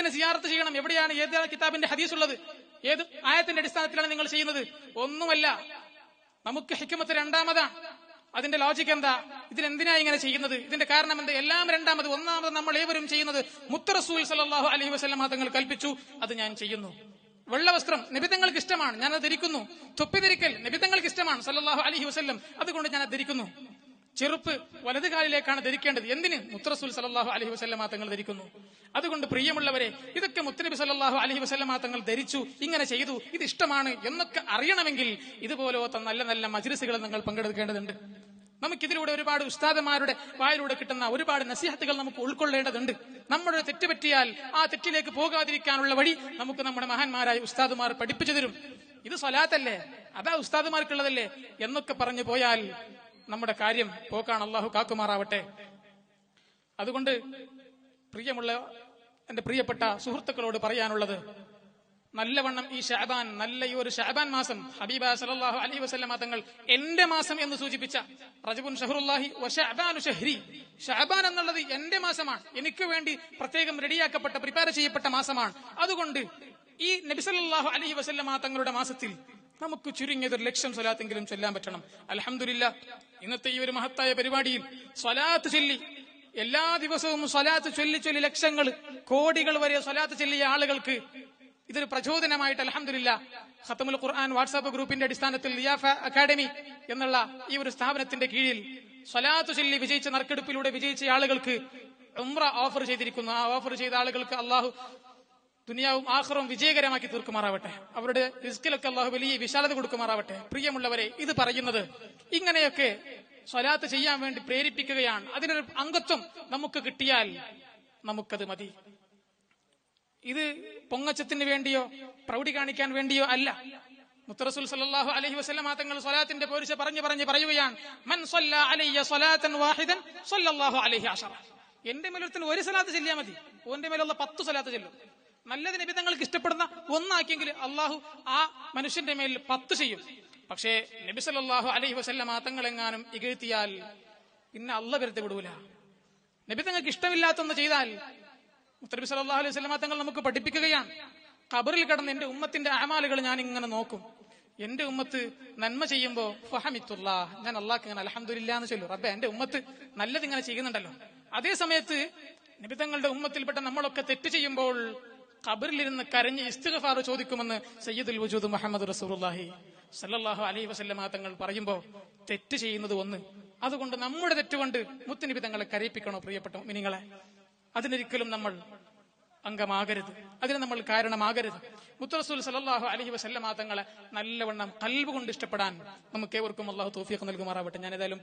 എന്തിന് സിയാറത്ത് ചെയ്യണം? എവിടെയാണ്, ഏതാണ് കിതാബിന്റെ ഹദീസ് ഉള്ളത്? ഏത് ആയത്തിന്റെ അടിസ്ഥാനത്തിലാണ് നിങ്ങൾ ചെയ്യുന്നത്? ഒന്നുമല്ല. നമുക്ക് ഹിക്മത്ത് രണ്ടാമതാണ്. അതിന്റെ ലോജിക്ക് എന്താ? ഇതിനെന്തിനാ ഇങ്ങനെ ചെയ്യുന്നത്? ഇതിന്റെ കാരണം എന്താ? എല്ലാം രണ്ടാമത്. ഒന്നാമത് നമ്മൾ ഏവരും ചെയ്യുന്നത് മുത്ത് റസൂൽ സല്ലല്ലാഹു അലൈഹി വസല്ലം തങ്ങൾ കൽപ്പിച്ചു, അത് ഞാൻ ചെയ്യുന്നു. വെള്ളവസ്ത്രം നബിതങ്ങൾക്ക് ഇഷ്ടമാണ്, ഞാനത് ധരിക്കുന്നു. തൊപ്പി ധരിക്കൽ നബിതങ്ങൾക്ക് ഇഷ്ടമാണ് സല്ലല്ലാഹു അലൈഹി വസല്ലം, അതുകൊണ്ട് ഞാനത് ധരിക്കുന്നു. ചെറുപ്പ് വലത് കാലിലേക്കാണ് ധരിക്കേണ്ടത്. എന്തിന്? മുത്ത് റസൂൽ സല്ലല്ലാഹു അലൈഹി വസല്ലം തങ്ങൾ ധരിക്കുന്നു. അതുകൊണ്ട് പ്രിയമുള്ളവരെ, ഇതൊക്കെ മുത്തനബി സല്ലല്ലാഹു അലൈഹി വസല്ലം തങ്ങൾ ധരിച്ചു, ഇങ്ങനെ ചെയ്തു, ഇത് ഇഷ്ടമാണ് എന്നൊക്കെ അറിയണമെങ്കിൽ ഇതുപോലത്തെ നല്ല നല്ല മജ്‌ലിസുകളിൽ നിങ്ങൾ പങ്കെടുക്കേണ്ടതുണ്ട്. നമുക്കിതിലൂടെ ഒരുപാട് ഉസ്താദന്മാരുടെ വായിലൂടെ കിട്ടുന്ന ഒരുപാട് നസീഹത്തുകൾ നമുക്ക് ഉൾക്കൊള്ളേണ്ടതുണ്ട്. നമ്മുടെ തെറ്റ് പറ്റിയാൽ ആ തെറ്റിലേക്ക് പോകാതിരിക്കാനുള്ള വഴി നമുക്ക് നമ്മുടെ മഹാന്മാരായ ഉസ്താദുമാർ പഠിപ്പിച്ചു തരും. ഇത് സ്വലാത്തല്ലേ, അതാ ഉസ്താദുമാർക്കുള്ളതല്ലേ എന്നൊക്കെ പറഞ്ഞു പോയാൽ നമ്മുടെ കാര്യം പോക്കാണ്. അള്ളാഹു കാക്കുമാറാവട്ടെ. അതുകൊണ്ട് പ്രിയമുള്ള എന്റെ പ്രിയപ്പെട്ട സുഹൃത്തുക്കളോട് പറയാനുള്ളത്, നല്ലവണ്ണം ഈ ഷഅബാൻ, നല്ല ഈ ഒരു ഷഅബാൻ മാസം ഹബീബ സല്ലല്ലാഹു അലൈഹി വസല്ലം തങ്ങൾ എന്റെ മാസം എന്ന് സൂചിപ്പിച്ച റജബുൻ ഷഹ്റുല്ലാഹി വ ശഅബാനു ശഹ്രി, ഷഅബാൻ എന്നുള്ളത് എന്റെ മാസമാണ്, എനിക്ക് വേണ്ടി പ്രത്യേകം റെഡിയാക്കപ്പെട്ട പ്രിപ്പയർ ചെയ്യപ്പെട്ട മാസമാണ്. അതുകൊണ്ട് ഈ നബി സല്ലല്ലാഹു അലൈഹി വസല്ലം തങ്ങളുടെ മാസത്തിൽ നമുക്ക് ചുരുങ്ങിയത് 1,00,000 സ്വലാത്തെങ്കിലും ചൊല്ലാൻ പറ്റണം. അൽഹംദുലില്ലാ, ഇന്നത്തെ ഈ ഒരു മഹത്തായ പരിപാടിയിൽ സ്വലാത്ത് ചൊല്ലി, എല്ലാ ദിവസവും സ്വലാത്ത് ചൊല്ലി ചൊല്ലി ലക്ഷങ്ങൾ, കോടികൾ വരെ സ്വലാത്ത് ചൊല്ലിയ ആളുകൾക്ക് ഇതൊരു പ്രചോദനമായിട്ട് അൽഹംദുലില്ലാ ഖത്മുൽ ഖുർആൻ വാട്സാപ്പ് ഗ്രൂപ്പിന്റെ അടിസ്ഥാനത്തിൽ ലിയാഫ അക്കാഡമി എന്നുള്ള ഈ ഒരു സ്ഥാപനത്തിന്റെ കീഴിൽ സ്വലാത്ത് ചൊല്ലി വിജയിച്ച, നറുക്കെടുപ്പിലൂടെ വിജയിച്ച ആളുകൾക്ക് ഉംറ ഓഫർ ചെയ്തിരിക്കുന്നു. ആ ഓഫർ ചെയ്ത ആളുകൾക്ക് അള്ളാഹു ദുനിയാവും ആഖിറവും വിജയകരമാക്കി തീർക്കുമാറാവട്ടെ. അവരുടെ റിസ്കിലൊക്കെ അള്ളാഹു വലിയ വിശാലത കൊടുക്കുമാറാവട്ടെ. പ്രിയമുള്ളവരെ, ഇത് പറയുന്നത് ഇങ്ങനെയൊക്കെ സ്വലാത്ത് ചെയ്യാൻ വേണ്ടി പ്രേരിപ്പിക്കുകയാണ്. അതിനൊരു അംഗത്വം നമുക്ക് കിട്ടിയാൽ നമുക്കത് മതി. ഇത് പൊങ്ങച്ചത്തിന് വേണ്ടിയോ പ്രൗഢി കാണിക്കാൻ വേണ്ടിയോ അല്ല. മുത്ത് റസൂൽ സല്ലല്ലാഹു അലൈഹി വസല്ലം തങ്ങൾ സ്വലാത്തിന്റെ പോരിശ പറയുകയാണ്, മൻ സ്വല്ലാ അലയ്യ സ്വലാത്തൻ വാഹിദൻ സ്വല്ലല്ലാഹു അലൈഹി അശറ. എന്റെ മേലൊരുത്തിന് ഒരു സ്വലാത്ത് ചൊല്ലിയാൽ മതി, ഓന്റെ മേലുള്ള 10 സ്വലാത്ത് ചൊല്ലും. നല്ലത് നബി തങ്ങൾക്ക് ഇഷ്ടപ്പെടുന്ന ഒന്നാക്കിയെങ്കിൽ അള്ളാഹു ആ മനുഷ്യന്റെ മേൽ 10 ചെയ്യും. പക്ഷേ നബി സല്ലല്ലാഹു അലൈഹി വസല്ലം തങ്ങളെങ്ങാനും ഇകഴ്ത്തിയാൽ പിന്നെ അള്ളാഹ് വെറുതെ വിടൂല. നബി തങ്ങൾക്ക് ഇഷ്ടമില്ലാത്തൊന്ന് ചെയ്താൽ മുത്തനബി സല്ലല്ലാഹു അലൈഹി വസല്ലം തങ്ങൾ നമുക്ക് പഠിപ്പിക്കുകയാണ്, ഖബറിൽ കിടന്ന് എന്റെ ഉമ്മത്തിന്റെ അമാലുകൾ ഞാൻ ഇങ്ങനെ നോക്കും. എന്റെ ഉമ്മത്ത് നന്മ ചെയ്യുമ്പോ ഫഹമിത്തുല്ലാ, ഞാൻ അള്ളാഹ്ക്ക് ഇങ്ങനെ അൽഹംദുലില്ലാ എന്ന് ചൊല്ലും. റബ്ബേ, എന്റെ ഉമ്മത്ത് നല്ലത് ഇങ്ങനെ ചെയ്യുന്നുണ്ടല്ലോ. അതേ സമയത്ത് നബി തങ്ങളുടെ ഉമ്മത്തിൽപ്പെട്ട നമ്മളൊക്കെ തെറ്റ് ചെയ്യുമ്പോൾ ഖബറിലിരുന്ന് കരഞ്ഞ് ഇസ്തിഗ്ഫാർ ചോദിക്കുമെന്ന് സയ്യിദുൽ വജൂദ് മുഹമ്മദ് റസൂലുള്ളാഹി സല്ലല്ലാഹു അലൈഹി വസല്ലം തങ്ങൾ പറയുമ്പോ തെറ്റ് ചെയ്യുന്നത് ഒന്ന്. അതുകൊണ്ട് നമ്മുടെ തെറ്റുകൊണ്ട് മുത്തുനബി തങ്ങളെ കരയിപ്പിക്കണോ പ്രിയപ്പെട്ട മുഅ്മിനീങ്ങളെ? അതിനൊരിക്കലും നമ്മൾ അംഗമാകരുത്, അതിന് നമ്മൾ കാരണമാകരുത്. മുത്ത് റസൂൽ സല്ലല്ലാഹു അലൈഹി വസല്ലം തങ്ങളെ നല്ലവണ്ണം ഖൽബ് കൊണ്ട് ഇഷ്ടപ്പെടാൻ നമുക്ക് ഏവർക്കും അല്ലാഹു തൗഫീഖ് നൽകുമാറാവട്ടെ. ഞാൻ ഏതായാലും